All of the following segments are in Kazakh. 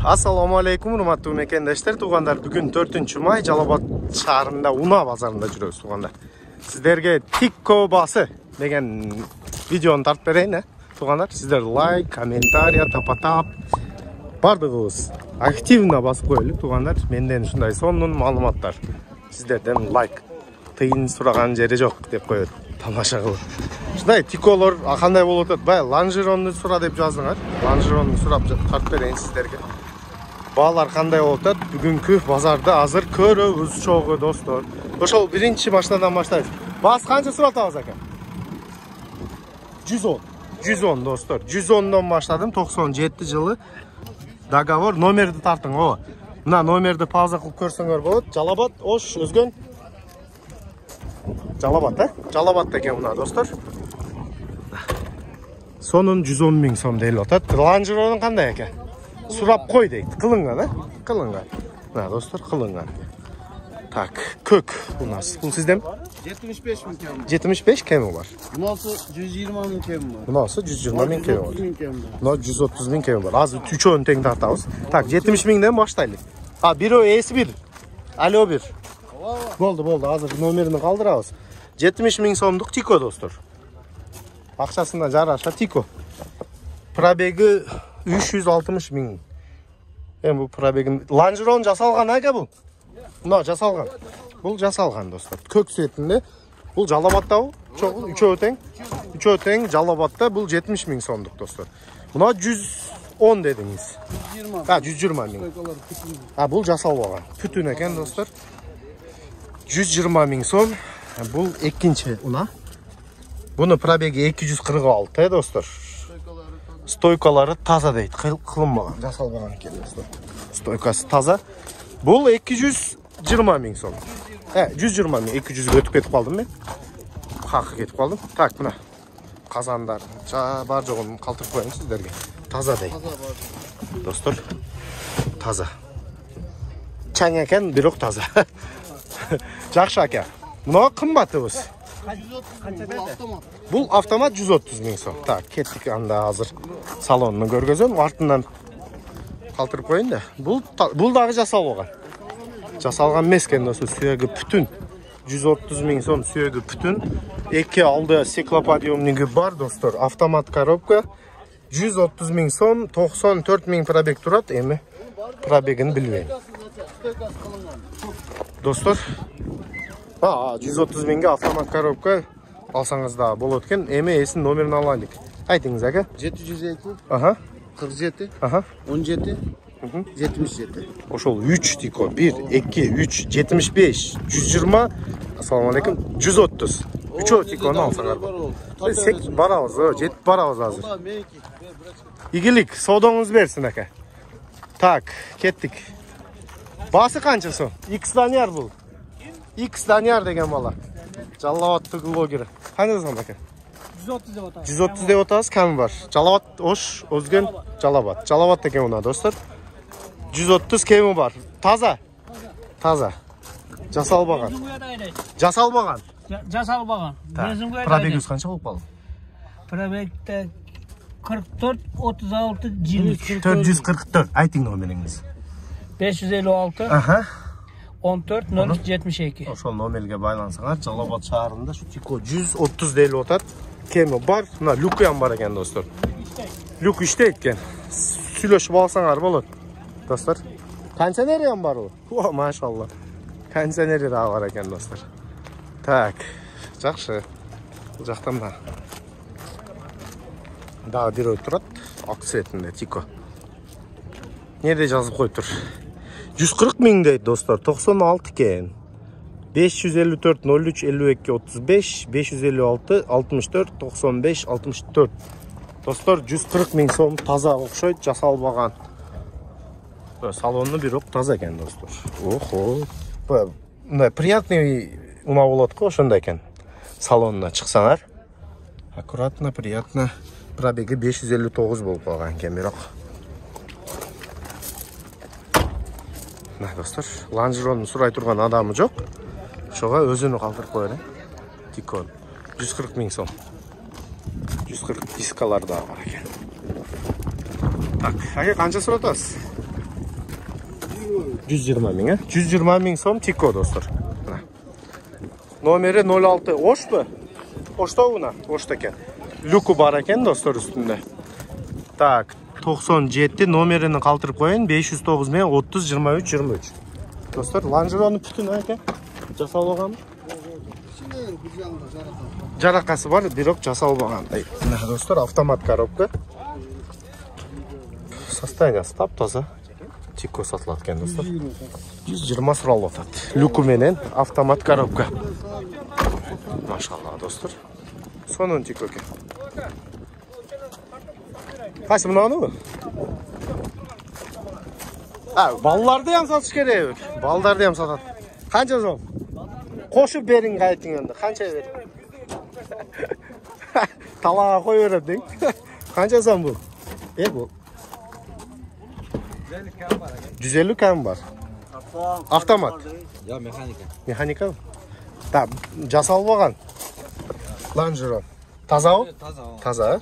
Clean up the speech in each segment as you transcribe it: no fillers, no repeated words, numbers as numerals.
Assalamu alaikum, урматтуу мекендештер, туугандар. Бүгүн 4-май Жалал-Абад шаарында Уна базарында жүрөбүз, туугандар. Сиздерге Тикко басы деген видеону тартып берейин, туугандар. Сиздер лайк, комментарий, тапатап бардыгыбыз активно басып коелу, туугандар. Менден ушундай сонун маалыматтар. Сиздерден лайк, тыйын сураган жери жок деп коет. Тамаша кылып. Ушундай Тикколор кандай болуп атат? Бай лонжеронду сура деп жаздыңар. Лонжеронду сурап тартып берейин сиздерге. Баалар кандай болуп атат? Бүгүнкү базарда азыр көрөбүз чогуу достор. Ошол биринчи машинадан баштайбыз. Баас канча сурап атабыз ака? 110. 110 достор. 110дон баштадым. 97 жылы договор. Номерди тартың, о. Мына номерди пауза кылып көрсөңөр болот. Жалал-Абад, Ош, Өзгөн. Жалал-Абад, Жалал-Абад экен мына достор. Сонун 110 миң сом делип атат. Лонжеронун кандай экен? Сурап кой дейт. Кылынган, Кылынган. Мына достор, кылынган. Так, көк у нас. Бул сизден 75 миң кем. 75 кеми бар. Мунасы 120 миң кем бар. Мунасы 120 миң кеми бар. 130 миң кем бар. Мына 130 миң кеми бар. Азыр үчөөнү тең тартабыз. Так, 70 миңден баштайлы. Бирөө S1. Алло 1. Болду, азыр номерин калдырабыз. 70 миң сомдук Тикко достор. Акчасына жараша Тикко. Пробеги 360 миң. Бул пробегин лонжерон жасалган ака бул. Мына жасалган. Бул жасалган достор. Көк светинде. Бул Жалал-Абадта чогуу үчөө тең. Үчөө тең Жалал-Абадта бул 70 миң сомдук достор. Мына 110 дедиңиз. 120 миң. Бул жасалбаган. Бүтүн экен достор. 120 миң сом. Бул экинчи уна. Буну пробеги 246 достор. Стойкалары таза дейт, кылынбаган, жасалбаган экен достор. Стойкасы таза. Бул 220 миң сом. 120 миң, 200 өтүп кетип калдым мен. Хакы кетип калдым. Так, мына казандар бар жогун калтырып коеюн сиздерге. Таза дейт. Достор, таза. Чаң экен, бирок таза. Жакшы ака. Мына кымбатыбыз. Бул автомат 130 миң сом. Так, кеттик анда азыр салонну көргөзөм. Артынан калтырып коеюн да. Бул дагы жасалган. Жасалган эмес экен достор, сүйөгү бүтүн. 130 миң сом сүйөгү бүтүн. Эки алды стеклоподъемниги бар достор. Автомат коробка 130 миң сом, 94 миң пробег турат. Эми пробегин билбейм. Достор, 130 миңге автомат коробка алсаңыз да болот экен. Эми эсин номерин алайлык. Айтыңыз ака. 702. 47. 17. 77. Ошол 3 Тикко 1 2 3 75 120. Ассаламу алейкум. 130. 3 Тиккону алсаңар. Сек барабыз, жетип барабыз азыр. Игилик, содоңуз берсин ака. Так, кеттик. Басы канча сом? X Данияр бул. X Данияр деген бала. Жалал-Абадтык блогер. Канча сом ака? 130 деп атабыз. 130 деп атабыз, кем бар? Жалал-Абад, Ош, Өзгөн, Жалал-Абад. Жалал-Абад экен мына достор. 130 кеми бар. Таза. Таза. Жасалбаган. Жасалбаган. Жасалбаган. Пробегиңиз канча болуп калды? Пробегте 44 36 23. 444. Айтың номериңиз. 556 14 03 72. Ошол номерге байлансаңар, Жалал-Абад шаарында шу Тикко 130 делип атат. Кеми бар. Мына люкы ham бар экен достор. Люк иштейт экен. Сүйлөшүп алсаңар болот. Достор, кондиционери ham бар бул. О, машалла. Кондиционери да бар экен достор. Так, жакшы. Бул жактан да. Дагы бирөө турат, ак цветинде Тикко. Неде жазып коюптур? 140 миң дейт достор, 96 экен. 554 03 52 35 556 64 95 64. Достор, 140 миң сом таза окшойт, жасалбаган. Салонну бирок таза экен достор. Охо. Мындай приятный уна болот го, ошондой экен. Салонуна чыксаңар, аккуратно, приятно. Пробеги 559 болуп калган экен бирок. Мына достор, лонжеронду сурай турган адамы жок. Ошого өзүнү калтырып коелу. Тикко 140 миң сом. 140 дискалар да бар экен. Так, ака канча сурап атасыз? 120 ming, 120 ming so'm Tiko dostlar. Nomeri 06. Oş mu? Oşta buna. Oşta ekan. Luku bar ekan dostlar üstünde. Tak, 97 nomerini kaldırıp koyun. 509 men 30 23 23. Dostlar, Langeron'un bütün ekan. Jasalgan. Jarakası var, birok jasalgan. Dostlar, avtomat коробка. Состояниясы тап-таза. Тико сатылат екен достар. 120 суралып атат. Люку менен автомат коробка. Машалла достар. Сонун Тико екен. Кайсы мынаны? Балдарды ham сатыш керек. Балдарды ham сатат. Канча сом? Кошуп бериң кайтың енді. Канча бериң? Талаға кой берет дең. Канча сом бул? Бул. 150 кем var. Автомат. Ya mekanika. Mekanika mı? Tamam. Jasalgan. Langeron. Таза o? Таза.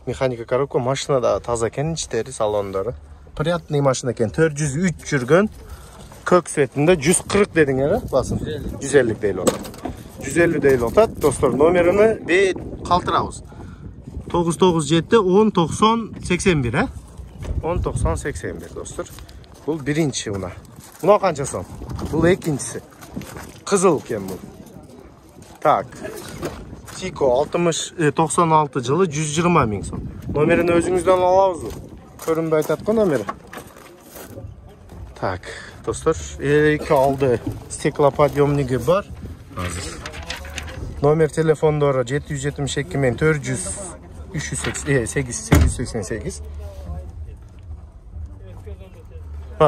Mekanika коробка, машина да таза екен, içleri, salonları. Приятный машина екен. 403 жүргөн. Көк светinde 140 dedin ya, basın. 150 değil otat. 150 değil otat. Dostlar, nomerini bir kaldırağız. 997 10 90 81 ha? 10 90 81 dostlar. Bu birinci buna. Buna kança son? Bu ikincisi. Kızıl ken bu. Tak. Tiko 60 96 yılı 120 ming son. Nomerini özünüzden alağız mı? Körünbey tatlı nomeri. Tak. Dostlar, iki aldı. Stiklopodiyomnigi var. Hazır. Nomer telefon doğru 772 men 400 888.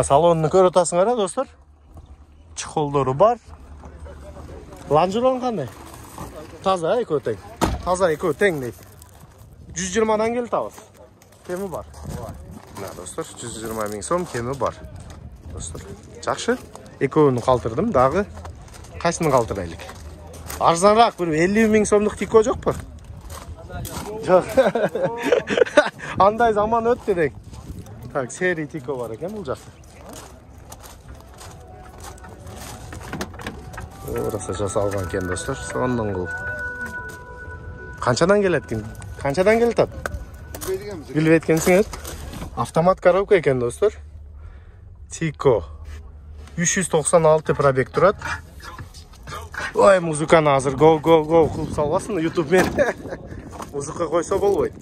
Salonunu көріп отырсыңдар достар. Чехолдары бар. Langeron қандай? Таза екеуі тең. Таза екеуі тең дейді. 120-дан келді табыз. Кемі бар. Мына достар, 120 мing сом кемі бар. Достар, жақсы. Екеуін қалтырдым, дағы қайсыны қалтырайлық? Арзанырақ бір 50 ming сомдық Тико жоқ па? Жоқ. Андай заман өтті дең. Так, seri Tiko var ekan бұл жақта. Orası жасалған екен достар. Сондан қыл. Қаншадан келеді екен? Қаншадан келді? Біліп еткенсің еді. Автомат коробка екен достар. Tiko 396 пробег тұрады. Ой, музыканы азыр go қылып салбасын YouTube мен. Музыка қойса болбойт.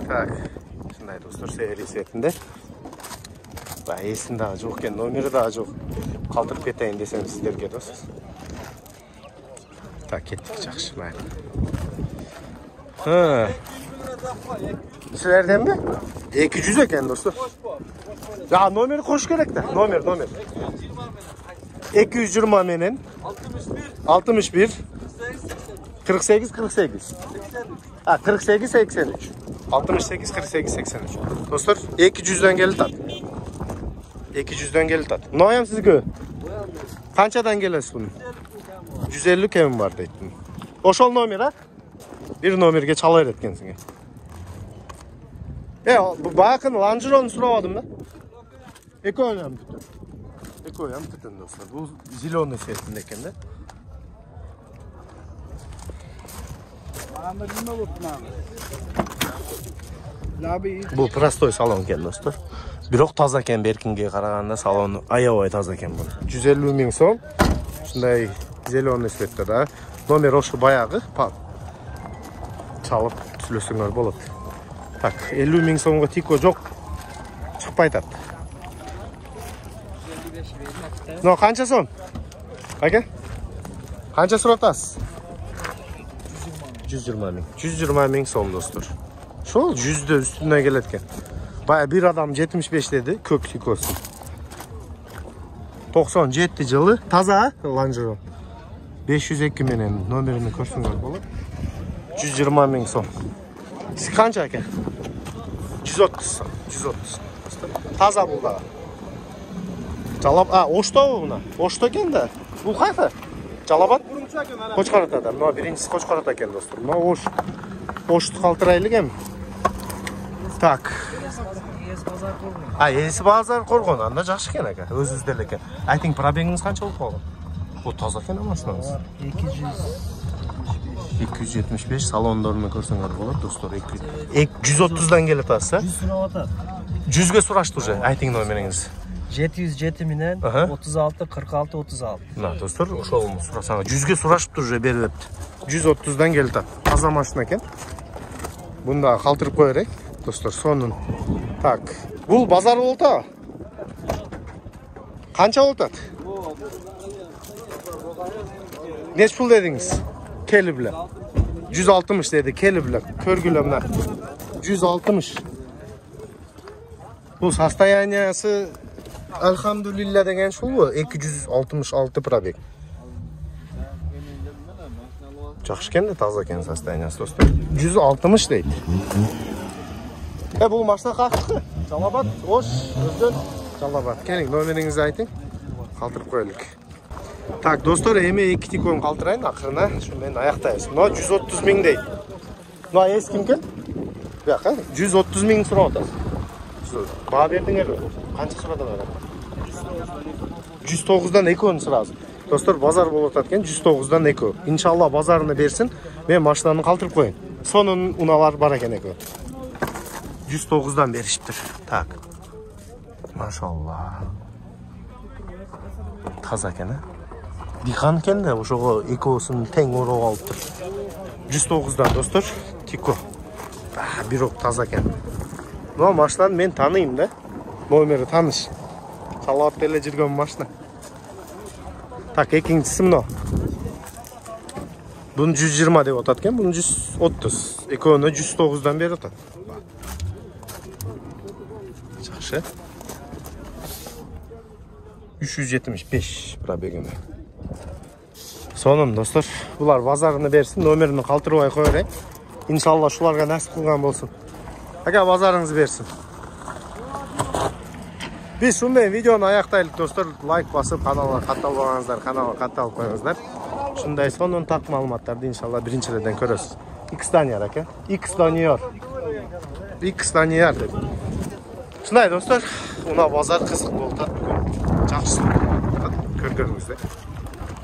Так. Шындай достар, сeri светінде. Есін дағы жоқ екен, номері дағы жоқ. Қалтырып кетейін десем сіздерге достар. Так, кеттік жақсы. Сіздерден бе? 200 екен достар. Ya номері қош керек та. Номер. 220 менен 61 48 48. 48 83. 68 48 83. Dostlar 200'den geldi tat. 200'den geldi tat. Noyam sizge? Kançadan gelesiz bunun? 150 kemim var deydim. Oşol nomer ha? Bir nomerge çalar etkensin. Bu bakın Langeron'u soramadım da. Ekoyam tutun. Ekoyam tutun dostlar. Bu zilonlu setindeyken de. Bu prostoy salon ekan dostlar. Biroq toza ekan, berkinga qaraganda saloni ayovoy toza ekan bu. 150 ming so'm. Shunday zeleniy svetda. Nomer o'sha boyag'i, chalib tushlasanglar bo'ladi. Tak, 50 ming so'mga Tiko yo'q. Chiqib aytadi. No, qancha so'm? Aka? Qancha so'ratasiz? 120 ming. 120 ming so'm dostlar. Şu 100'de üstünden gelirken. Baya bir adam 75 dedi. Kök Tiko'su. 97 yılı. Taza Langeron. 502 menen nomerini koşsunlar bolu. 120 ming so'm. Siz kança ekan? 130 so'm. 130. Taza bu da. Çalap, oşta buna. Oşta ekan da. Bu qaysi? Çalabat. Qo'chqorot adam. No, birinchisi Qo'chqorot ekan dostlar. No, oştu qaltiraylik ham. Tak. Егесі базар қорғын. Есі базар қорғон, анда жақсы екен ака, өзіңіз дел екен. Айтың пробегіңіз қанша болып қалған? О, таза екен машинаңыз. 275 салондорын көрсеңер болады, достар. 130-дан келет асыз, 100 сұрап атады. 100-ге сұрашты уже, айтың номеріңіз. 707 менен 36 46 36. Мына достар, ошол сурасаңыз 100-ге сурашыпты уже берилипти. 130-дан келет. Таза машина екен. Бunda калтырып коерек, достар, сонун. Так, бул базар болот а? Канча болот? Неч пул дедиңиз? Кели биле. 160 dedi, keli bilek. Körgülü mına. 160. Bu состояниясы elhamdülillah деген şul bu. 266 пробег. Жақсы екен де, таза екен состояниясы, достар. 160 дейді. Бұл машина қақшы. Жалабат, ош, өзден. Жалабат. Келің, номеріңізді айтың. Қалтырып қоялық. Так, достар, эми 2 тикон калтырайын акырына. Мен аяктайбыз. Мына 130 миң дейт. Мына эс кимкен? Бияка 130 миң сурап атат. Баа бердиңер. Канча сурадыңар? 109-дан 2 сразу. Достар, базар болуп атат экен, 109-дан 2. Иншалла базарыны берсин, мен машинаны калтырып коюн. Сонун уналар бар экен экен. 109-дан беришиптир. Так. Машалла. Таза экен, а? Дихан екен де, ошого экөөсүн тең ороп алыптыр. 109-дан, достар, Тико. Бирок таза экен. Мына машинаны мен таныйм да. Номери таныш. Салап эле жүргөн машина. Так, экинчиси мына. Буну 120 деп атат экен, буну 130. Экөөнө 109-дан берип атат. Жакшы. 375 пробегиме. Сонун, достар, булар базарыны берсин, номерини калтырбай коерек. Иншалла шуларга насип кылган болсун. Ака базарыңызды берсин. Biz şunday videonu аяктайлык, достар. Лайк басып, каналга катталбагансыздар, каналга катталып коюңуздар. Шундай сонун так маалыматтарды иншалла биринчилерден көрөсүз. X-Daniel ака. X-Daniel. X-Daniel. Шундай, достар, мына базар кызык болуп атат бүгүн. Жакшы көргөнүңүздөр.